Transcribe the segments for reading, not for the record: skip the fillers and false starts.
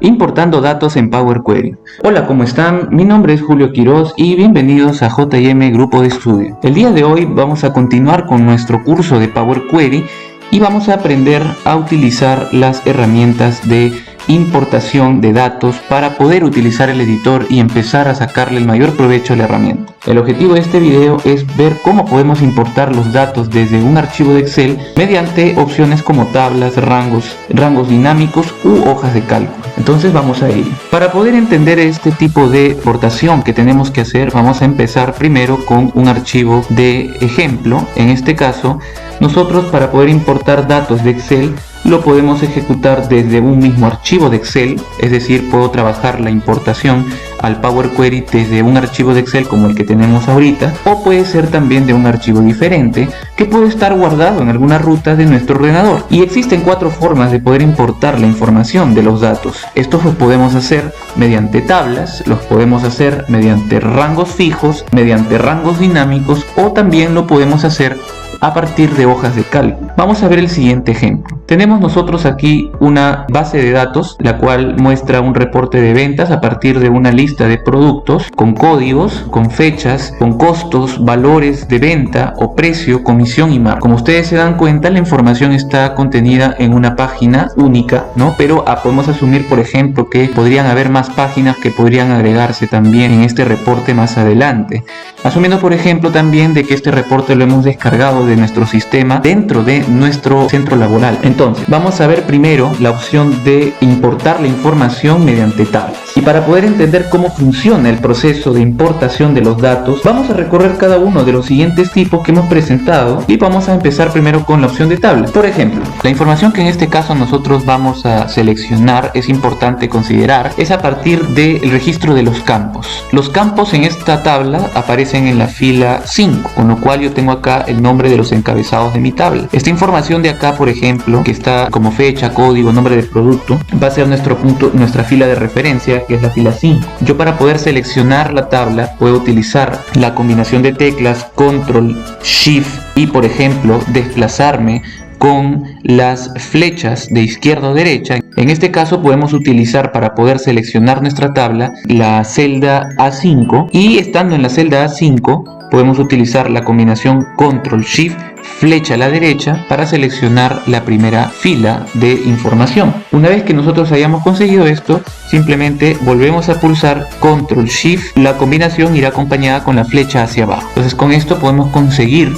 importando datos en Power Query. Hola, ¿cómo están? Mi nombre es Julio Quiroz y bienvenidos a J&M Grupo de Estudio. El día de hoy vamos a continuar con nuestro curso de Power Query y vamos a aprender a utilizar las herramientas de importación de datos para poder utilizar el editor y empezar a sacarle el mayor provecho a la herramienta. El objetivo de este video es ver cómo podemos importar los datos desde un archivo de Excel mediante opciones como tablas, rangos dinámicos u hojas de cálculo. Entonces vamos a ello. Para poder entender este tipo de importación que tenemos que hacer, vamos a empezar primero con un archivo de ejemplo. En este caso, nosotros para poder importar datos de Excel lo podemos ejecutar desde un mismo archivo de Excel, es decir, puedo trabajar la importación al Power Query desde un archivo de Excel como el que tenemos ahorita, o puede ser también de un archivo diferente que puede estar guardado en alguna ruta de nuestro ordenador. Y existen 4 formas de poder importar la información de los datos. Estos los podemos hacer mediante tablas, los podemos hacer mediante rangos fijos, mediante rangos dinámicos o también lo podemos hacer a partir de hojas de cálculo. Vamos a ver el siguiente ejemplo. Tenemos nosotros aquí una base de datos, la cual muestra un reporte de ventas a partir de una lista de productos con códigos, con fechas, con costos, valores de venta o precio, comisión y marca. Como ustedes se dan cuenta, la información está contenida en una página única, ¿no? Pero podemos asumir, por ejemplo, que podrían haber más páginas que podrían agregarse también en este reporte más adelante. Asumiendo, por ejemplo, también de que este reporte lo hemos descargado de nuestro sistema dentro de nuestro centro laboral. Entonces, vamos a ver primero la opción de importar la información mediante tablas. Y para poder entender cómo funciona el proceso de importación de los datos, vamos a recorrer cada uno de los siguientes tipos que hemos presentado y vamos a empezar primero con la opción de tablas. Por ejemplo, la información que en este caso nosotros vamos a seleccionar, es importante considerar, es a partir del registro de los campos. Los campos en esta tabla aparecen en la fila 5, con lo cual yo tengo acá el nombre de los encabezados de mi tabla. Esta información de acá, por ejemplo, que está como fecha, código, nombre del producto, va a ser nuestra fila de referencia, que es la fila 5. Yo para poder seleccionar la tabla puedo utilizar la combinación de teclas Control, Shift y, por ejemplo, desplazarme con las flechas de izquierda a derecha. En este caso podemos utilizar para poder seleccionar nuestra tabla la celda A5 y estando en la celda A5 podemos utilizar la combinación Control Shift flecha a la derecha para seleccionar la primera fila de información. Una vez que nosotros hayamos conseguido esto, simplemente volvemos a pulsar Control Shift, la combinación irá acompañada con la flecha hacia abajo. Entonces con esto podemos conseguir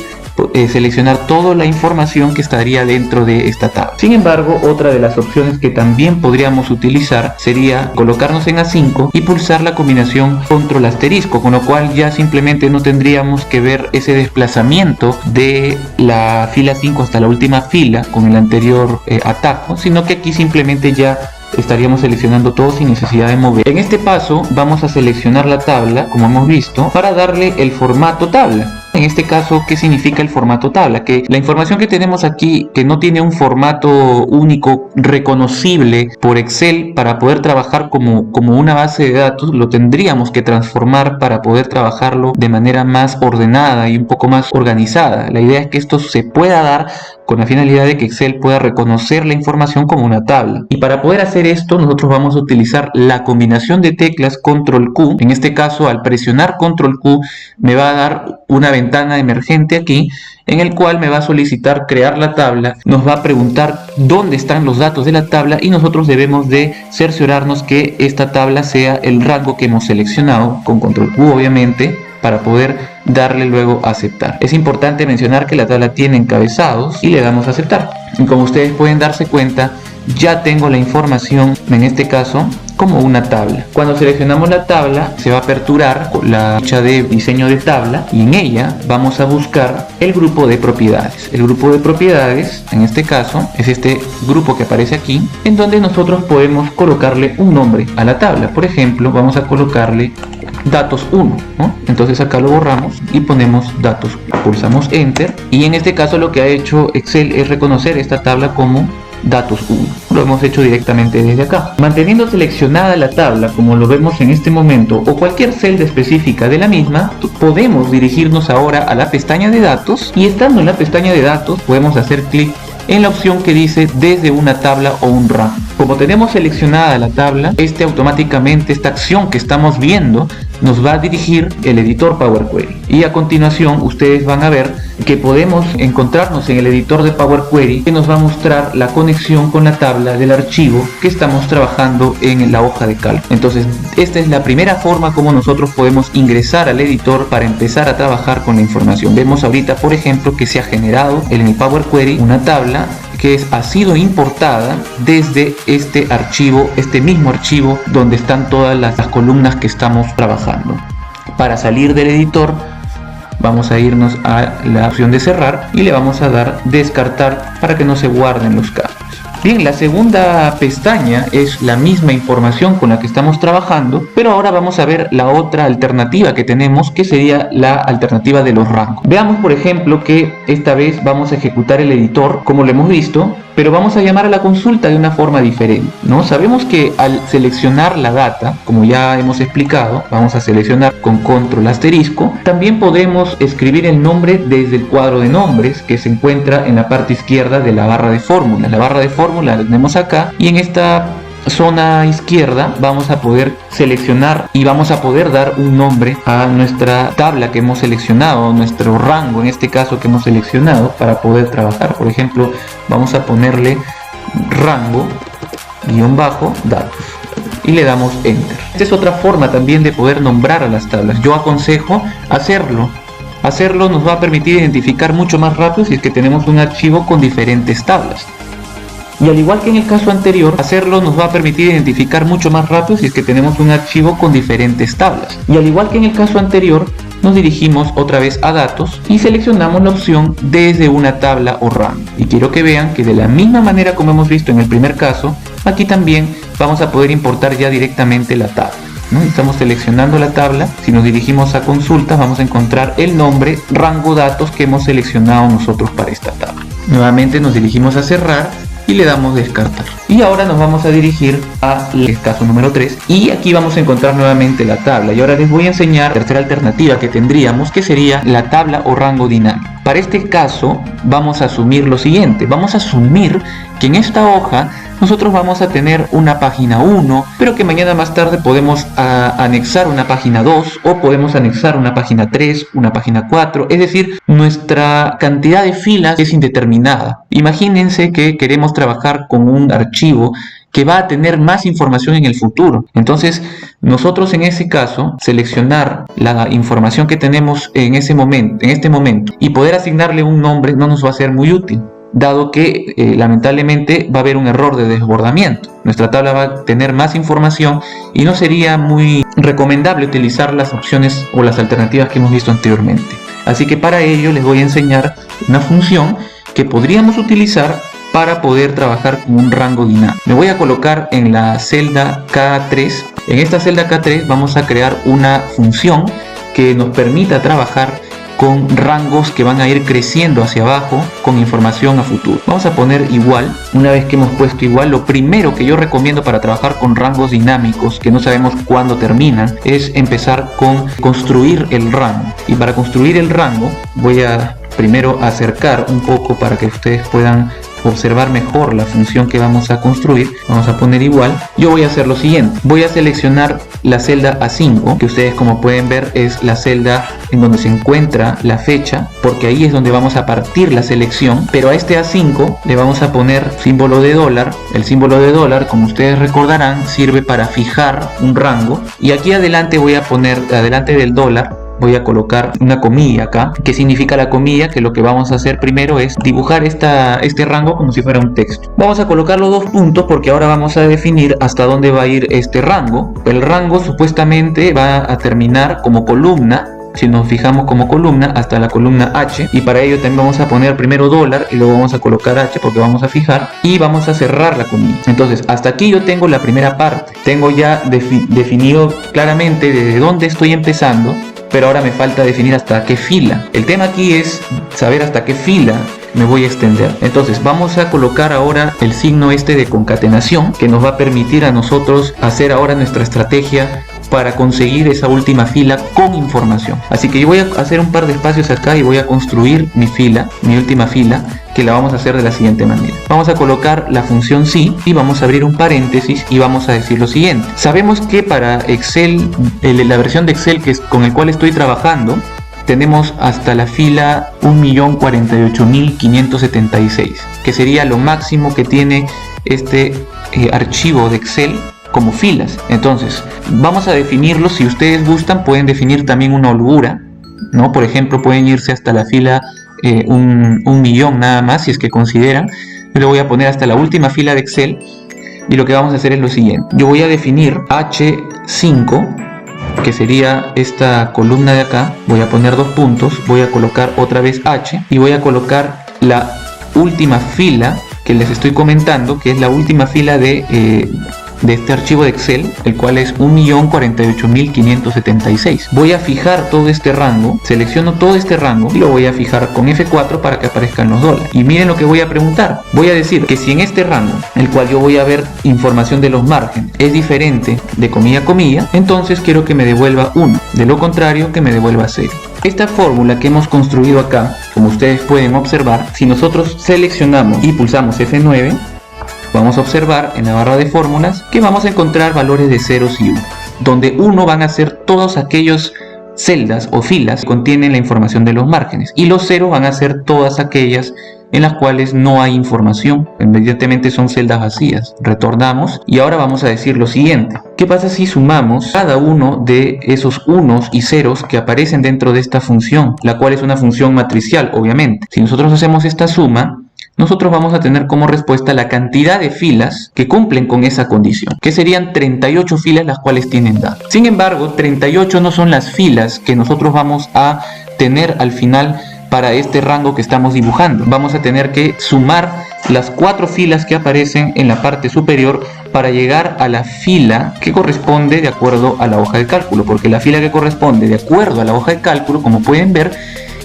seleccionar toda la información que estaría dentro de esta tabla. Sin embargo, otra de las opciones que también podríamos utilizar sería colocarnos en A5 y pulsar la combinación control asterisco, con lo cual ya simplemente no tendríamos que ver ese desplazamiento de la fila 5 hasta la última fila con el anterior atajo, sino que aquí simplemente ya estaríamos seleccionando todo sin necesidad de mover. En este paso vamos a seleccionar la tabla, como hemos visto, para darle el formato tabla. En este caso, ¿qué significa el formato tabla? Que la información que tenemos aquí, que no tiene un formato único reconocible por Excel para poder trabajar como una base de datos, lo tendríamos que transformar para poder trabajarlo de manera más ordenada y un poco más organizada. La idea es que esto se pueda dar con la finalidad de que Excel pueda reconocer la información como una tabla. Y para poder hacer esto, nosotros vamos a utilizar la combinación de teclas Control Q. En este caso, al presionar Control Q, me va a dar una ventana emergente aquí, en el cual me va a solicitar crear la tabla, nos va a preguntar dónde están los datos de la tabla y nosotros debemos de cerciorarnos que esta tabla sea el rango que hemos seleccionado, con Control Q obviamente, para poder darle luego a aceptar. Es importante mencionar que la tabla tiene encabezados y le damos a aceptar. Y como ustedes pueden darse cuenta, ya tengo la información, en este caso, como una tabla. Cuando seleccionamos la tabla, se va a aperturar la ficha de diseño de tabla y en ella vamos a buscar el grupo de propiedades. El grupo de propiedades, en este caso, es este grupo que aparece aquí, en donde nosotros podemos colocarle un nombre a la tabla. Por ejemplo, vamos a colocarle datos 1, ¿no? Entonces acá lo borramos y ponemos datos 1. Pulsamos Enter y en este caso lo que ha hecho Excel es reconocer esta tabla como datos 1. Lo hemos hecho directamente desde acá. Manteniendo seleccionada la tabla como lo vemos en este momento o cualquier celda específica de la misma, podemos dirigirnos ahora a la pestaña de datos y estando en la pestaña de datos podemos hacer clic en la opción que dice desde una tabla o un rango. Como tenemos seleccionada la tabla, automáticamente esta acción que estamos viendo nos va a dirigir el editor Power Query. Y a continuación ustedes van a ver que podemos encontrarnos en el editor de Power Query, que nos va a mostrar la conexión con la tabla del archivo que estamos trabajando en la hoja de cálculo. Entonces esta es la primera forma como nosotros podemos ingresar al editor para empezar a trabajar con la información. Vemos ahorita, por ejemplo, que se ha generado en el Power Query una tabla que ha sido importada desde este archivo, este mismo archivo donde están todas las columnas que estamos trabajando. Para salir del editor vamos a irnos a la opción de cerrar y le vamos a dar descartar para que no se guarden los cambios. Bien, la segunda pestaña es la misma información con la que estamos trabajando, pero ahora vamos a ver la otra alternativa que tenemos, que sería la alternativa de los rangos. Veamos, por ejemplo, que esta vez vamos a ejecutar el editor como lo hemos visto, pero vamos a llamar a la consulta de una forma diferente, ¿no? Sabemos que al seleccionar la data, como ya hemos explicado, vamos a seleccionar con control asterisco. También podemos escribir el nombre desde el cuadro de nombres que se encuentra en la parte izquierda de la barra de fórmula. La barra de fórmula la tenemos acá, y en esta zona izquierda vamos a poder seleccionar y vamos a poder dar un nombre a nuestra tabla que hemos seleccionado, nuestro rango en este caso que hemos seleccionado, para poder trabajar. Por ejemplo, vamos a ponerle rango datos y le damos enter. Esta es otra forma también de poder nombrar a las tablas. Yo aconsejo hacerlo nos va a permitir identificar mucho más rápido si es que tenemos un archivo con diferentes tablas. Y al igual que en el caso anterior, hacerlo nos va a permitir identificar mucho más rápido si es que tenemos un archivo con diferentes tablas. Y al igual que en el caso anterior, nos dirigimos otra vez a datos y seleccionamos la opción desde una tabla o rango. Y quiero que vean que de la misma manera como hemos visto en el primer caso, aquí también vamos a poder importar ya directamente la tabla, ¿no? Estamos seleccionando la tabla. Si nos dirigimos a consultas, vamos a encontrar el nombre rango datos que hemos seleccionado nosotros para esta tabla. Nuevamente nos dirigimos a cerrar y le damos descartar. Y ahora nos vamos a dirigir al caso número 3 y aquí vamos a encontrar nuevamente la tabla. Y ahora les voy a enseñar la tercera alternativa que tendríamos, que sería la tabla o rango dinámico. Para este caso vamos a asumir lo siguiente: vamos a asumir que en esta hoja nosotros vamos a tener una página 1, pero que mañana más tarde podemos anexar una página 2, o podemos anexar una página 3, una página 4, es decir, nuestra cantidad de filas es indeterminada. Imagínense que queremos trabajar con un archivo que va a tener más información en el futuro. Entonces, nosotros en ese caso, seleccionar la información que tenemos en este momento, y poder asignarle un nombre no nos va a ser muy útil, dado que lamentablemente va a haber un error de desbordamiento. Nuestra tabla va a tener más información y no sería muy recomendable utilizar las opciones o las alternativas que hemos visto anteriormente. Así que para ello les voy a enseñar una función que podríamos utilizar para poder trabajar con un rango dinámico. Me voy a colocar en la celda K3. En esta celda K3 vamos a crear una función que nos permita trabajar con rangos que van a ir creciendo hacia abajo con información a futuro. Vamos a poner igual. Una vez que hemos puesto igual, lo primero que yo recomiendo para trabajar con rangos dinámicos que no sabemos cuándo terminan es empezar con construir el rango. Y para construir el rango voy a primero acercar un poco para que ustedes puedan observar mejor la función que vamos a construir. Vamos a poner igual. Yo voy a hacer lo siguiente: voy a seleccionar la celda A5, que ustedes como pueden ver es la celda en donde se encuentra la fecha, porque ahí es donde vamos a partir la selección. Pero a este A5 le vamos a poner símbolo de dólar. El símbolo de dólar, como ustedes recordarán, sirve para fijar un rango, y aquí adelante voy a poner, adelante del dólar, voy a colocar una comilla acá. ¿Qué significa la comilla? Que lo que vamos a hacer primero es dibujar este rango como si fuera un texto. Vamos a colocar los 2 puntos porque ahora vamos a definir hasta dónde va a ir este rango. El rango supuestamente va a terminar como columna. Si nos fijamos como columna, hasta la columna H, y para ello también vamos a poner primero dólar y luego vamos a colocar H porque vamos a fijar, y vamos a cerrar la comilla. Entonces hasta aquí yo tengo la primera parte, tengo ya definido claramente desde dónde estoy empezando, pero ahora me falta definir hasta qué fila. El tema aquí es saber hasta qué fila me voy a extender. Entonces vamos a colocar ahora el signo de concatenación, que nos va a permitir a nosotros hacer ahora nuestra estrategia para conseguir esa última fila con información. Así que yo voy a hacer un par de espacios acá y voy a construir mi fila, mi última fila, que la vamos a hacer de la siguiente manera. Vamos a colocar la función sí y vamos a abrir un paréntesis y vamos a decir lo siguiente. Sabemos que para Excel, la versión de Excel con el cual estoy trabajando, tenemos hasta la fila 1.048.576, que sería lo máximo que tiene este archivo de Excel como filas. Entonces vamos a definirlo. Si ustedes gustan, pueden definir también una holgura, ¿no? Por ejemplo, pueden irse hasta la fila 1.000.000 nada más, si es que consideran. Yo le voy a poner hasta la última fila de Excel y lo que vamos a hacer es lo siguiente. Yo voy a definir H5, que sería esta columna de acá. Voy a poner 2 puntos, voy a colocar otra vez H y voy a colocar la última fila que les estoy comentando, que es la última fila de este archivo de Excel, el cual es 1.048.576. Voy a fijar todo este rango, selecciono todo este rango y lo voy a fijar con F4 para que aparezcan los dólares. Y miren lo que voy a preguntar. Voy a decir que si en este rango, el cual yo voy a ver información de los márgenes, es diferente de comilla a comilla, entonces quiero que me devuelva 1. De lo contrario, que me devuelva 0. Esta fórmula que hemos construido acá, como ustedes pueden observar, si nosotros seleccionamos y pulsamos F9, vamos a observar en la barra de fórmulas que vamos a encontrar valores de ceros y 1, donde 1 van a ser todos aquellos celdas o filas que contienen la información de los márgenes, y los 0 van a ser todas aquellas en las cuales no hay información. Evidentemente son celdas vacías. Retornamos y ahora vamos a decir lo siguiente. ¿Qué pasa si sumamos cada uno de esos unos y ceros que aparecen dentro de esta función, la cual es una función matricial, obviamente? Si nosotros hacemos esta suma, nosotros vamos a tener como respuesta la cantidad de filas que cumplen con esa condición, que serían 38 filas las cuales tienen datos. Sin embargo, 38 no son las filas que nosotros vamos a tener al final para este rango que estamos dibujando. Vamos a tener que sumar las 4 filas que aparecen en la parte superior para llegar a la fila que corresponde de acuerdo a la hoja de cálculo, porque la fila que corresponde de acuerdo a la hoja de cálculo, como pueden ver,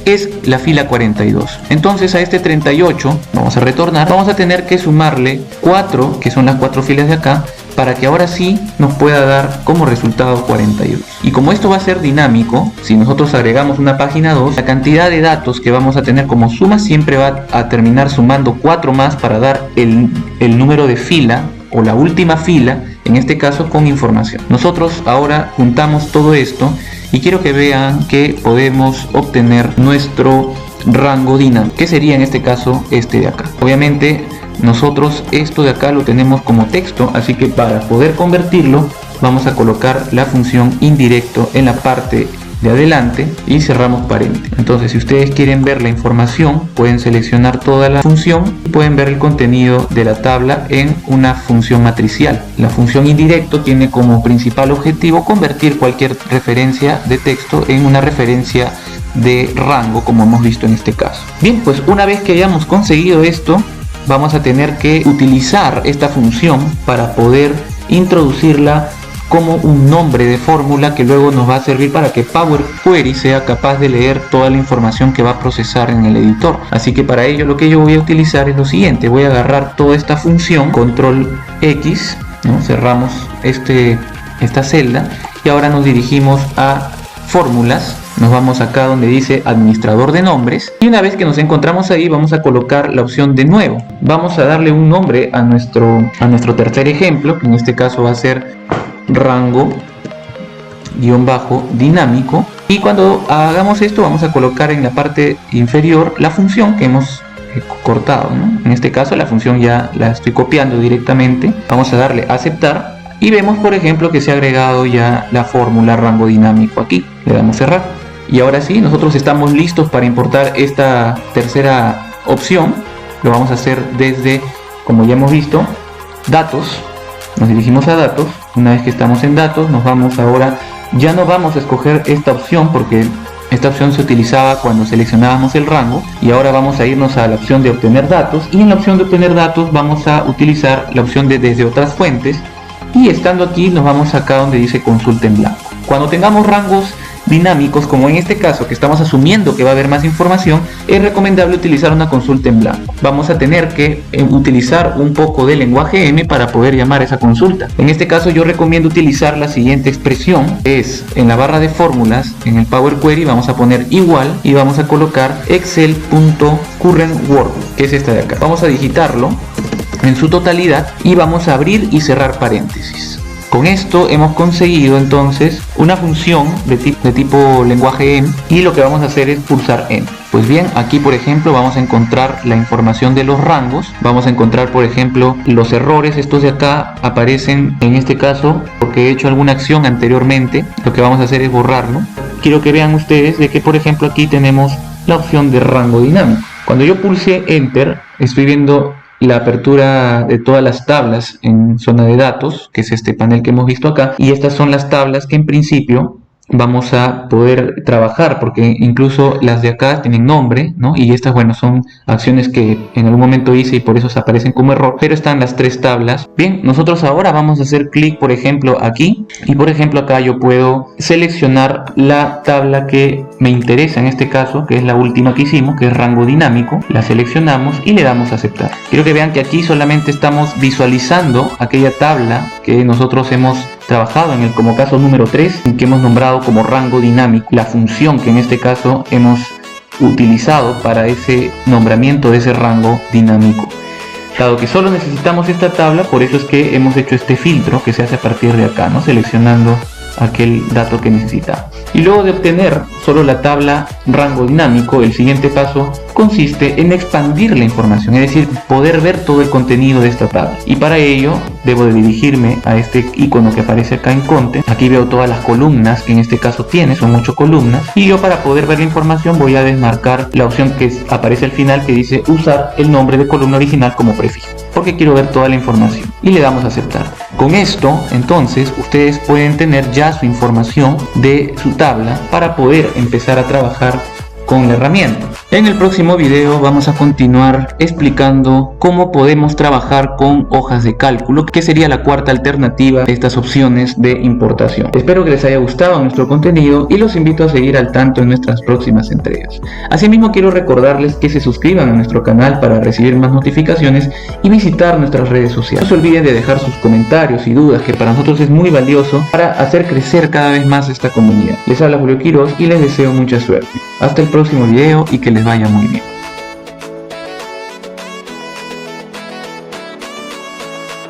es la fila 42. Entonces a este 38 vamos a retornar, vamos a tener que sumarle 4, que son las 4 filas de acá, para que ahora sí nos pueda dar como resultado 42. Y como esto va a ser dinámico, si nosotros agregamos una página 2, la cantidad de datos que vamos a tener como suma siempre va a terminar sumando 4 más para dar el número de fila o la última fila, en este caso con información. Nosotros ahora juntamos todo esto y quiero que vean que podemos obtener nuestro rango dinámico, que sería en este caso este de acá. Obviamente nosotros esto de acá lo tenemos como texto, así que para poder convertirlo vamos a colocar la función indirecto en la parte de adelante y cerramos paréntesis. Entonces si ustedes quieren ver la información, pueden seleccionar toda la función y pueden ver el contenido de la tabla en una función matricial. La función indirecto tiene como principal objetivo convertir cualquier referencia de texto en una referencia de rango, como hemos visto en este caso. Bien, pues una vez que hayamos conseguido esto, vamos a tener que utilizar esta función para poder introducirla como un nombre de fórmula que luego nos va a servir para que Power Query sea capaz de leer toda la información que va a procesar en el editor. Así que para ello lo que yo voy a utilizar es lo siguiente. Voy a agarrar toda esta función, control X, ¿no? Cerramos esta celda y ahora nos dirigimos a fórmulas. Nos vamos acá donde dice administrador de nombres y una vez que nos encontramos ahí vamos a colocar la opción de nuevo. Vamos a darle un nombre a nuestro tercer ejemplo, que en este caso va a ser rango-dinámico, y cuando hagamos esto vamos a colocar en la parte inferior la función que hemos cortado, ¿no? En este caso la función ya la estoy copiando directamente. Vamos a darle a aceptar y vemos por ejemplo que se ha agregado ya la fórmula rango dinámico aquí. Le damos cerrar y ahora sí nosotros estamos listos para importar esta tercera opción. Lo vamos a hacer desde, como ya hemos visto, datos. Nos dirigimos a datos. Una vez que estamos en datos, nos vamos ahora, ya no vamos a escoger esta opción porque esta opción se utilizaba cuando seleccionábamos el rango, y ahora vamos a irnos a la opción de obtener datos, y en la opción de obtener datos vamos a utilizar la opción de desde otras fuentes, y estando aquí nos vamos acá donde dice consulta en blanco. Cuando tengamos rangos dinámicos, como en este caso que estamos asumiendo que va a haber más información, es recomendable utilizar una consulta en blanco. Vamos a tener que utilizar un poco de lenguaje M para poder llamar a esa consulta. En este caso yo recomiendo utilizar la siguiente expresión, es en la barra de fórmulas, en el Power Query vamos a poner igual y vamos a colocar excel.currentWord, que es esta de acá. Vamos a digitarlo en su totalidad y vamos a abrir y cerrar paréntesis. Con esto hemos conseguido entonces una función de tipo lenguaje M, y lo que vamos a hacer es pulsar Enter. Pues bien, aquí por ejemplo vamos a encontrar la información de los rangos, vamos a encontrar por ejemplo los errores, estos de acá aparecen en este caso porque he hecho alguna acción anteriormente, lo que vamos a hacer es borrarlo. Quiero que vean ustedes de que por ejemplo aquí tenemos la opción de rango dinámico. Cuando yo pulse Enter estoy viendo la apertura de todas las tablas en zona de datos, que es este panel que hemos visto acá, y estas son las tablas que en principio vamos a poder trabajar, porque incluso las de acá tienen nombre, ¿no? Y estas, bueno, son acciones que en algún momento hice y por eso se aparecen como error, pero están las tres tablas. Bien, nosotros ahora vamos a hacer clic, por ejemplo, aquí, y por ejemplo acá yo puedo seleccionar la tabla que me interesa en este caso, que es la última que hicimos, que es rango dinámico. La seleccionamos y le damos a aceptar. Quiero que vean que aquí solamente estamos visualizando aquella tabla que nosotros hemos trabajado en el como caso número 3, que hemos nombrado como rango dinámico, la función que en este caso hemos utilizado para ese nombramiento de ese rango dinámico. Dado que solo necesitamos esta tabla, por eso es que hemos hecho este filtro que se hace a partir de acá, ¿no? Seleccionando aquel dato que necesitamos. Y luego de obtener solo la tabla rango dinámico, el siguiente paso consiste en expandir la información, es decir, poder ver todo el contenido de esta tabla. Y para ello debo de dirigirme a este icono que aparece acá en Content. Aquí veo todas las columnas que en este caso tiene, son 8 columnas. Y yo, para poder ver la información, voy a desmarcar la opción que aparece al final, que dice usar el nombre de columna original como prefijo, porque quiero ver toda la información, y le damos a aceptar. Con esto entonces ustedes pueden tener ya su información de su tabla para poder empezar a trabajar con la herramienta. En el próximo video vamos a continuar explicando cómo podemos trabajar con hojas de cálculo, que sería la cuarta alternativa de estas opciones de importación. Espero que les haya gustado nuestro contenido y los invito a seguir al tanto en nuestras próximas entregas. Asimismo, quiero recordarles que se suscriban a nuestro canal para recibir más notificaciones y visitar nuestras redes sociales. No se olviden de dejar sus comentarios y dudas, que para nosotros es muy valioso para hacer crecer cada vez más esta comunidad. Les habla Julio Quiroz y les deseo mucha suerte. Hasta el próximo video y que les vaya muy bien.